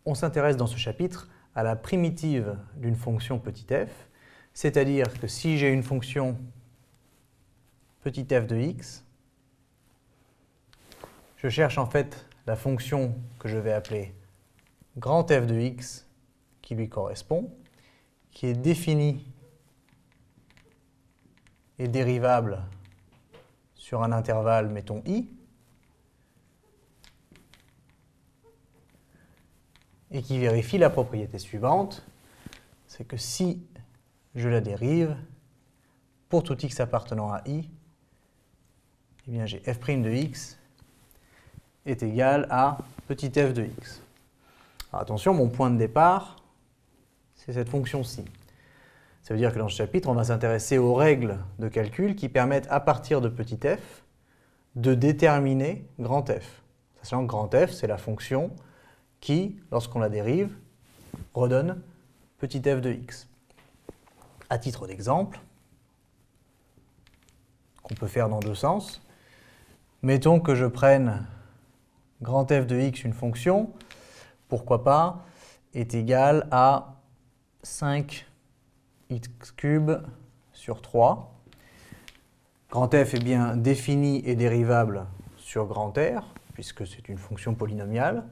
on s'intéresse dans ce chapitre à la primitive d'une fonction petit f, c'est-à-dire que si j'ai une fonction petit f de x, je cherche en fait la fonction que je vais appeler grand f de x qui lui correspond, qui est définie et dérivable sur un intervalle, mettons i, et qui vérifie la propriété suivante, c'est que si je la dérive, pour tout x appartenant à i, eh bien j'ai f' de x est égal à petit f de x. Alors attention, mon point de départ, c'est cette fonction-ci. Ça veut dire que dans ce chapitre, on va s'intéresser aux règles de calcul qui permettent, à partir de petit f, de déterminer grand f. Sachant que grand f, c'est la fonction qui, lorsqu'on la dérive, redonne petit f de x. À titre d'exemple, qu'on peut faire dans deux sens, mettons que je prenne grand f de x, une fonction, pourquoi pas, est égal à 5x³ sur 3. Grand f est bien défini et dérivable sur grand R, puisque c'est une fonction polynomiale,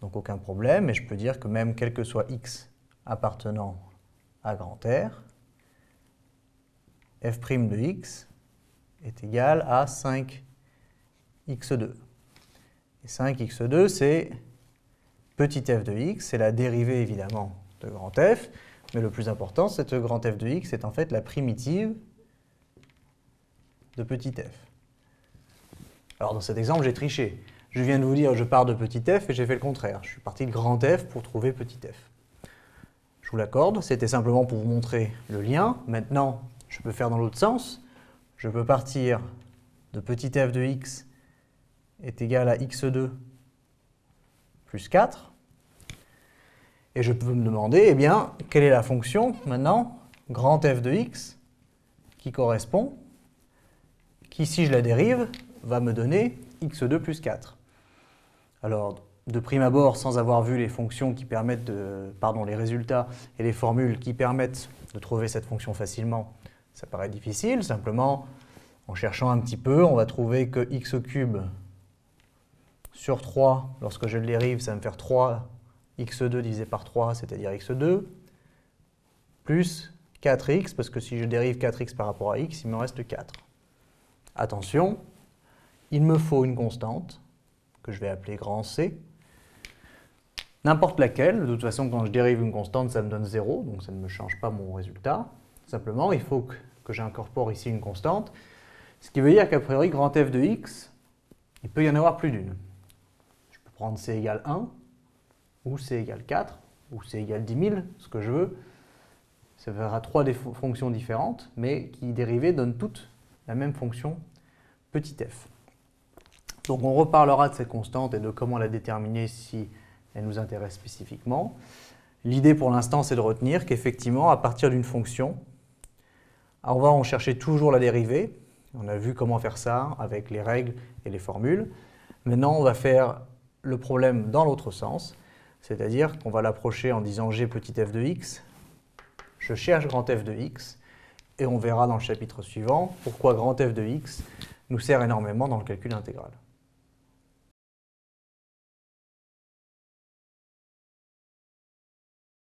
donc aucun problème, et je peux dire que même quel que soit x appartenant à grand R, f' de x est égal à 5x2. Et 5x2, c'est petit f de x, c'est la dérivée évidemment de grand f, mais le plus important, c'est que grand f de x est en fait la primitive de petit f. Alors dans cet exemple, j'ai triché. Je viens de vous dire je pars de petit f et j'ai fait le contraire. Je suis parti de grand f pour trouver petit f. Je vous l'accorde, c'était simplement pour vous montrer le lien. Maintenant, je peux faire dans l'autre sens. Je peux partir de petit f de x est égal à x2 plus 4. Et je peux me demander, eh bien, quelle est la fonction, maintenant, grand f de x, qui correspond, qui, si je la dérive, va me donner x2 plus 4. Alors, de prime abord, sans avoir vu les fonctions qui permettent les résultats et les formules qui permettent de trouver cette fonction facilement, ça paraît difficile. Simplement, en cherchant un petit peu, on va trouver que x³ sur 3, lorsque je le dérive, ça va me faire 3x2 divisé par 3, c'est-à-dire x2, plus 4x, parce que si je dérive 4x par rapport à x, il me reste 4. Attention, il me faut une constante, que je vais appeler grand C, n'importe laquelle. De toute façon, quand je dérive une constante, ça me donne 0, donc ça ne me change pas mon résultat. Simplement, il faut que j'incorpore ici une constante, ce qui veut dire qu'a priori, grand f de x, il peut y en avoir plus d'une. Je peux prendre c égale 1, ou c égale 4, ou c égale 10 000, ce que je veux. Ça fera trois fonctions différentes, mais qui dérivées donnent toutes la même fonction petit f. Donc on reparlera de cette constante et de comment la déterminer si elle nous intéresse spécifiquement. L'idée pour l'instant, c'est de retenir qu'effectivement, à partir d'une fonction, on va en chercher toujours la dérivée. On a vu comment faire ça avec les règles et les formules. Maintenant, on va faire le problème dans l'autre sens, c'est-à-dire qu'on va l'approcher en disant g petit f de x, je cherche grand f de x, et on verra dans le chapitre suivant pourquoi grand f de x nous sert énormément dans le calcul intégral.